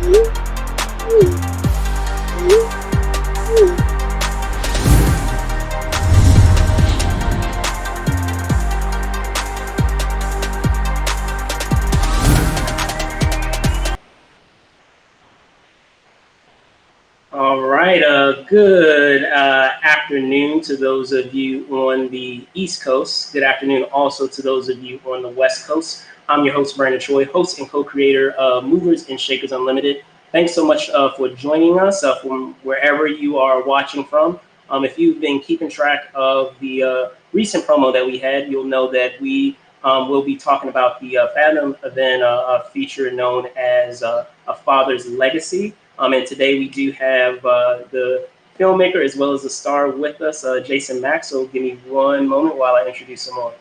All right. Good afternoon to those of you on the East Coast. Good afternoon also to those of you on the West Coast. I'm your host, Brandon Troy, host and co-creator of Movers and Shakers Unlimited. Thanks so much for joining us from wherever you are watching from. If you've been keeping track of the recent promo that we had, you'll know that we will be talking about the Fathom event feature known as A Father's Legacy. And today we do have the filmmaker as well as the star with us, Jason Mack. So give me one moment while I introduce him on.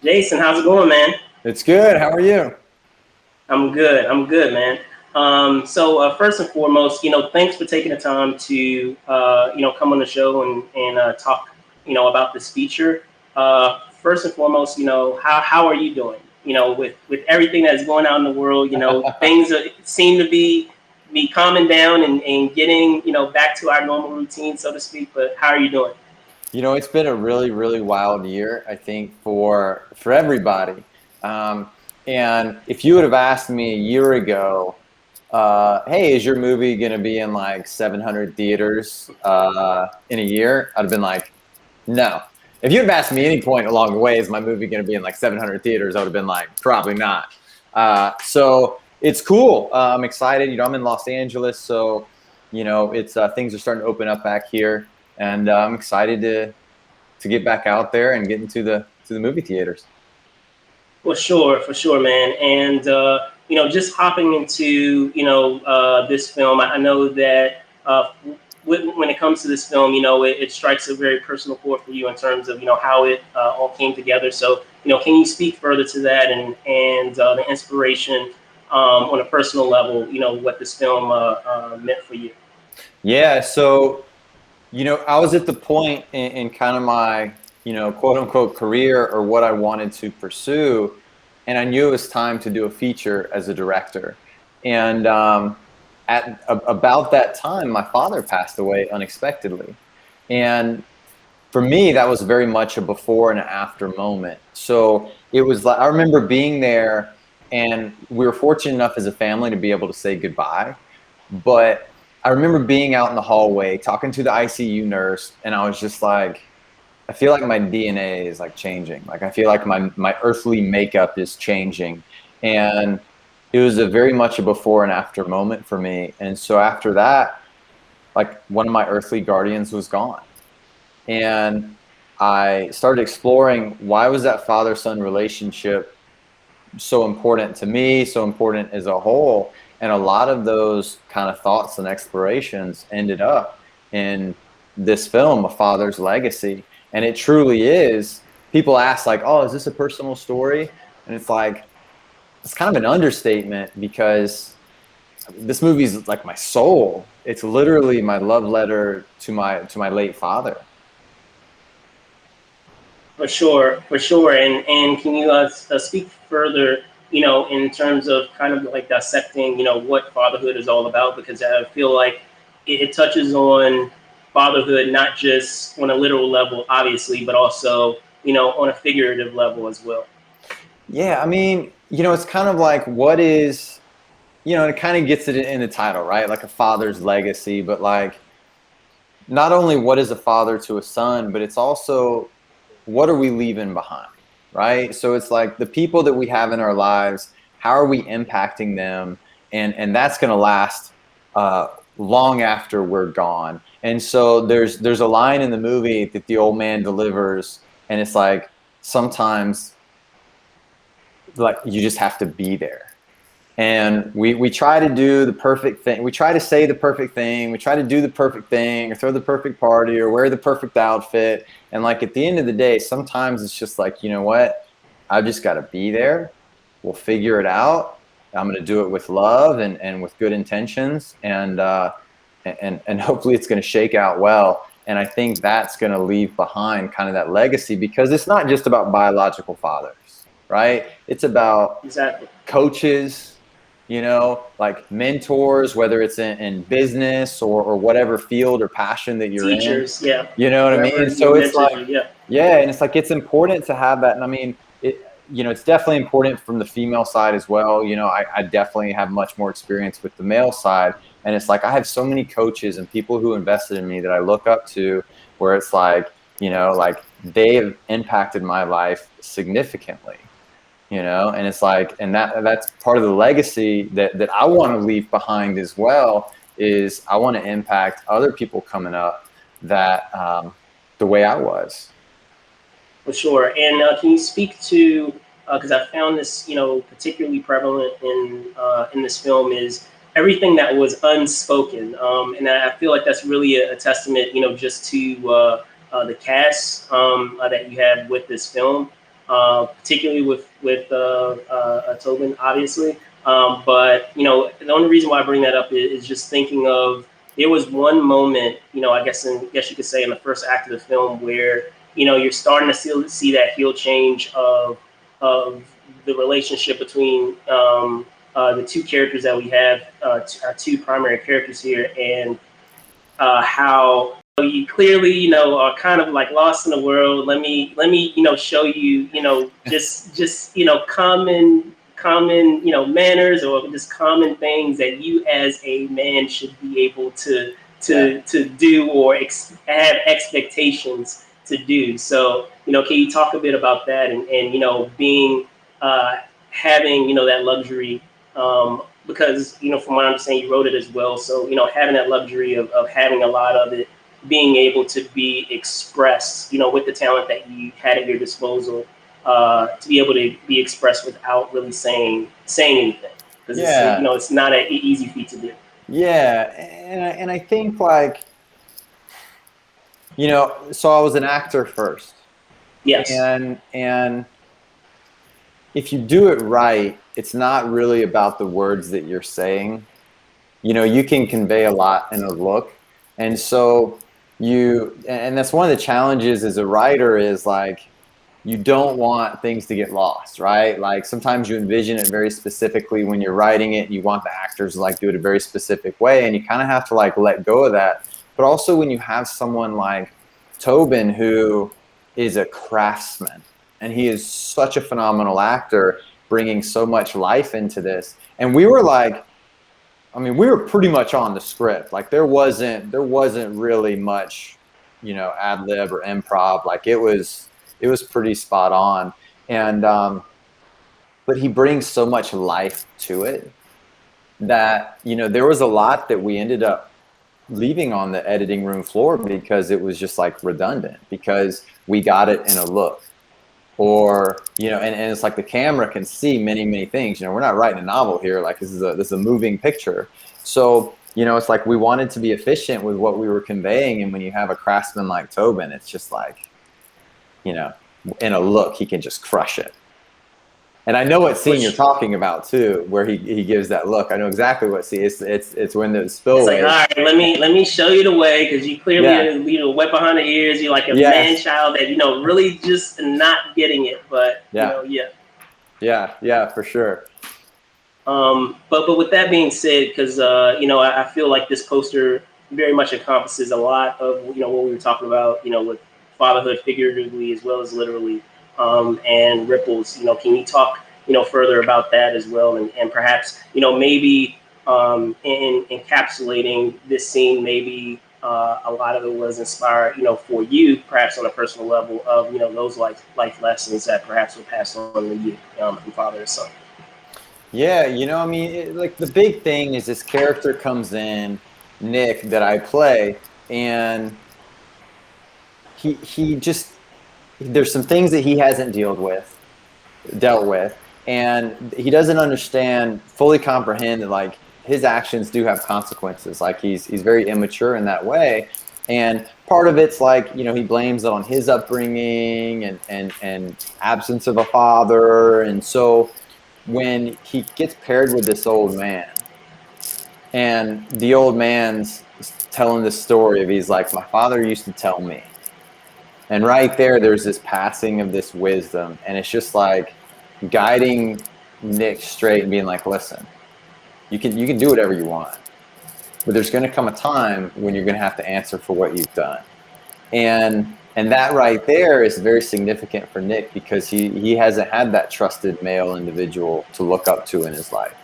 Jason, how's it going, man? It's good. How are you? I'm good. I'm good, man. So first and foremost, thanks for taking the time to, come on the show and talk, about this feature. First and foremost, how are you doing? With everything that's going on in the world, things seem to be calming down and getting, back to our normal routine, so to speak. But how are you doing? It's been a really, really wild year, I think, for everybody. And if you would have asked me a year ago, hey, is your movie going to be in like 700 theaters in a year? I'd have been like, no. If you had asked me any point along the way, is my movie going to be in like 700 theaters? I would have been like, probably not. So it's cool. I'm excited. I'm in Los Angeles, so it's things are starting to open up back here, and I'm excited to get back out there and get into the movie theaters. For sure, man. And just hopping into this film, I know that when it comes to this film, it strikes a very personal chord for you in terms of how it all came together. So can you speak further to that and the inspiration on a personal level? What this film meant for you. Yeah. So I was at the point in kind of my quote unquote career or what I wanted to pursue. And I knew it was time to do a feature as a director. And at about that time, my father passed away unexpectedly. And for me, that was very much a before and after moment. So it was like, I remember being there, and we were fortunate enough as a family to be able to say goodbye. But I remember being out in the hallway talking to the ICU nurse, and I was just like, I feel like my DNA is like changing. Like I feel like my earthly makeup is changing. And it was a very much a before and after moment for me. And so after that, like one of my earthly guardians was gone. And I started exploring, why was that father-son relationship so important to me, so important as a whole. And a lot of those kind of thoughts and explorations ended up in this film, A Father's Legacy. And it truly is. People ask like, oh, is this a personal story? And it's like, it's kind of an understatement, because this movie is like my soul. It's literally my love letter to my late father. For sure. And can you speak further, in terms of kind of like dissecting, what fatherhood is all about? Because I feel like it touches on fatherhood not just on a literal level, obviously, but also, on a figurative level as well. Yeah, I mean, it's kind of like, what is, it kind of gets it in the title, right? Like a father's legacy, but like, not only what is a father to a son, but it's also, what are we leaving behind, right? So it's like the people that we have in our lives, how are we impacting them? And that's going to last long after we're gone. And so there's a line in the movie that the old man delivers, and it's like, sometimes like you just have to be there. And we try to do the perfect thing. We try to say the perfect thing. We try to do the perfect thing, or throw the perfect party, or wear the perfect outfit. And like at the end of the day, sometimes it's just like, you know what? I've just got to be there. We'll figure it out. I'm going to do it with love and with good intentions. And hopefully it's going to shake out well. And I think that's going to leave behind kind of that legacy, because it's not just about biological fathers, right? It's about Exactly. coaches, like mentors, whether it's in business or whatever field or passion that you're in. Teachers, yeah. You know what I mean? Whoever And so it's mentored like, you, yeah. yeah, and it's like, it's important to have that. And I mean, it's definitely important from the female side as well. I definitely have much more experience with the male side. And it's like, I have so many coaches and people who invested in me that I look up to, where it's like, like they've impacted my life significantly. And it's like, and that's part of the legacy that I want to leave behind as well, is I want to impact other people coming up that the way I was. For sure. And can you speak to, because I found this, particularly prevalent in this film, is everything that was unspoken. And I feel like that's really a testament, just to the cast that you have with this film, particularly with Tobin, obviously. But the only reason why I bring that up is just thinking of, there was one moment, I guess you could say, in the first act of the film where you're starting to see that heel change of the relationship between the two characters that we have, our two primary characters here, and how you clearly, are kind of like lost in the world. Let me, show you, just common, manners, or just common things that you as a man should be able to Yeah. to do, or have expectations to do. So, can you talk a bit about that, and being uh, having that luxury, because from what I understand, you wrote it as well. So having that luxury of having a lot of it being able to be expressed, with the talent that you had at your disposal, to be able to be expressed without really saying anything, because Yeah. it's not an easy feat to do. Yeah. And I think, like, so I was an actor first, Yes. and if you do it right, it's not really about the words that you're saying. You can convey a lot in a look. And so and that's one of the challenges as a writer, is like, you don't want things to get lost, right? Like, sometimes you envision it very specifically when you're writing it, and you want the actors to like do it a very specific way, and you kind of have to like let go of that. But also, when you have someone like Tobin, who is a craftsman, and he is such a phenomenal actor, bringing so much life into this. And we were like, I mean, we were pretty much on the script. Like, there wasn't really much, ad lib or improv. Like, it was pretty spot on. And but he brings so much life to it that, there was a lot that we ended up leaving on the editing room floor, because it was just like redundant, because we got it in a look. Or, and it's like, the camera can see many, many things. We're not writing a novel here. Like, this is a moving picture. So, it's like, we wanted to be efficient with what we were conveying. And when you have a craftsman like Tobin, it's just like, you know in a look, he can just crush it. And I know what scene you're Which, talking about too, where he gives that look. I know exactly what scene. It's when the it's like, all spillway. right, let me show you the way, because you clearly Yeah. are, wet behind the ears. You're like a man Yes. child that really just not getting it, but Yeah. yeah. Yeah. Yeah. For sure. But with that being said, because I feel like this poster very much encompasses a lot of what we were talking about, with fatherhood figuratively as well as literally, and ripples. Can you talk further about that as well, and perhaps maybe in encapsulating this scene, maybe a lot of it was inspired for you, perhaps on a personal level, of those life lessons that perhaps were passed on to you, from father to son. Yeah. I mean, like, the big thing is, this character comes in, Nick, that I play, and he just there's some things that he hasn't dealt with, and he doesn't fully comprehend that, like, his actions do have consequences. Like, he's very immature in that way. And part of it's like, he blames it on his upbringing, and absence of a father. And so when he gets paired with this old man, And the old man's telling the story of, he's like, my father used to tell me. And right there's this passing of this wisdom. And it's just like guiding Nick straight and being like, listen, you can do whatever you want, but there's going to come a time when you're going to have to answer for what you've done. And that right there is very significant for Nick, because he hasn't had that trusted male individual to look up to in his life,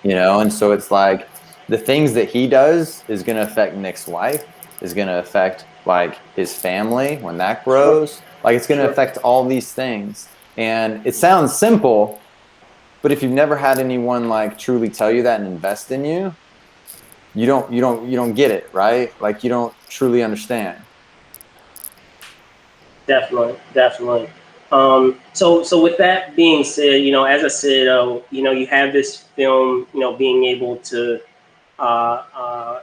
and so it's like the things that he does is going to affect Nick's life, is going to affect like his family when that Sure, grows, like it's going to sure. affect all these things. And it sounds simple, but if you've never had anyone like truly tell you that and invest in you, you don't get it, right? Like you don't truly understand. Definitely, definitely. So with that being said, as I said, you have this film, being able to uh, uh,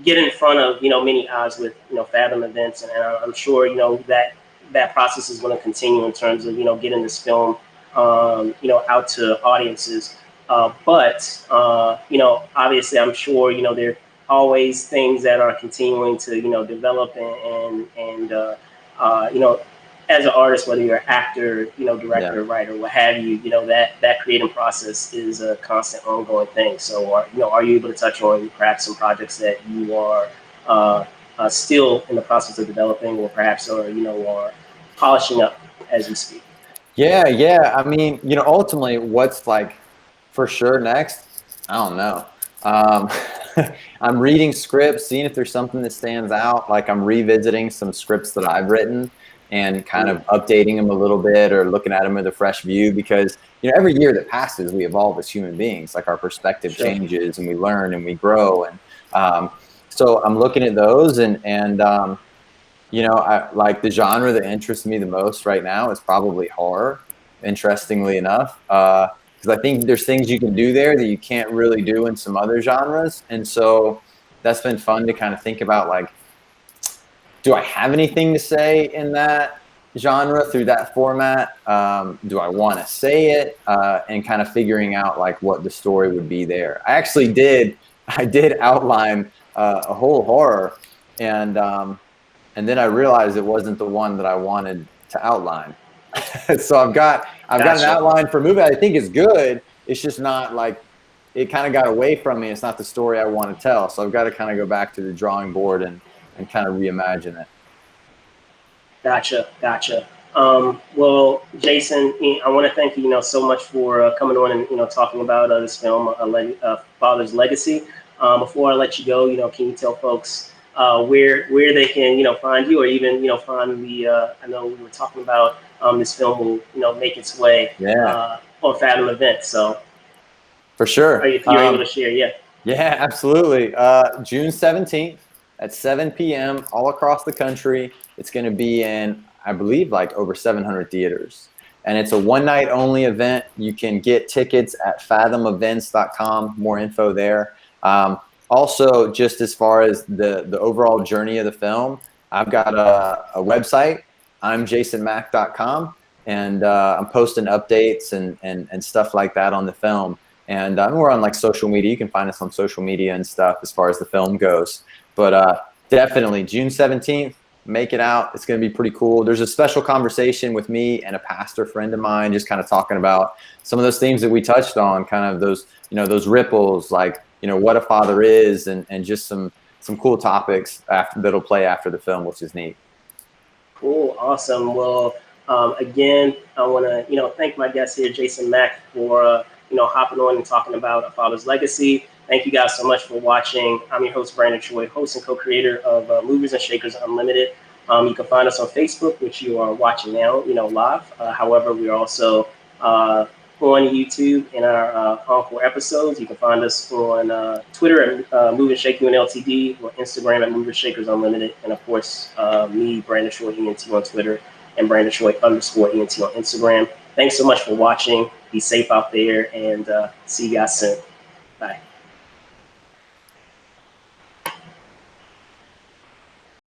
get in front of many eyes with Fathom events, and I'm sure that process is going to continue in terms of getting this film out to audiences. But obviously, I'm sure there are always things that are continuing to develop and as an artist, whether you're an actor, Yeah. director, writer, what have you, that creative process is a constant, ongoing thing. So, are you able to touch on perhaps some projects that you are uh, still in the process of developing, or perhaps are polishing up as we speak? Yeah. I mean, ultimately, what's like for sure next? I don't know. Um, I'm reading scripts, seeing if there's something that stands out. Like I'm revisiting some scripts that I've written and kind of updating them a little bit, or looking at them with a fresh view, because every year that passes, we evolve as human beings. Like our perspective Sure. changes, and we learn and we grow. And so I'm looking at those, and I like the genre that interests me the most right now is probably horror, interestingly enough, because I think there's things you can do there that you can't really do in some other genres. And so that's been fun to kind of think about, like, do I have anything to say in that genre through that format? Do I want to say it? And kind of figuring out like what the story would be there. I did outline a whole horror, and then I realized it wasn't the one that I wanted to outline. So I've got an Gotcha. outline for a movie I think is good. It's just not like, it kind of got away from me. It's not the story I want to tell. So I've got to kind of go back to the drawing board and kind of reimagine it. Gotcha, gotcha. Well, Jason, I want to thank you, so much for coming on and talking about this film, Father's Legacy. Before I let you go, can you tell folks where they can find you, or even find the I know we were talking about this film will make its way Yeah, on Fathom events. So for sure. if you're able to share, yeah. Yeah, absolutely. June 17th at 7 p.m. all across the country. It's going to be in, I believe, like over 700 theaters. And it's a one night only event. You can get tickets at fathomevents.com. More info there. Also, just as far as the overall journey of the film, I've got a website, imjasonmack.com, and I'm posting updates and stuff like that on the film. And we're on like social media. You can find us on social media and stuff as far as the film goes. But definitely June 17th, make it out. It's going to be pretty cool. There's a special conversation with me and a pastor friend of mine, just kind of talking about some of those themes that we touched on, kind of those ripples, like, what a father is, and just some cool topics that'll play after the film, which is neat. Cool, awesome. Well, again, I want to thank my guest here, Jason Mack, for hopping on and talking about A Father's Legacy. Thank you guys so much for watching. I'm your host, Brandon Troy, host and co-creator of Movers and Shakers Unlimited. You can find us on Facebook, which you are watching now, live. However, we are also on YouTube in our encore episodes. You can find us on Twitter at Move and Shake UNLTD, or Instagram at Movers Shakers Unlimited, and of course, me, Brandon Short ENT on Twitter, and Brandon Short _ ENT on Instagram. Thanks so much for watching. Be safe out there, and see you guys soon. Bye.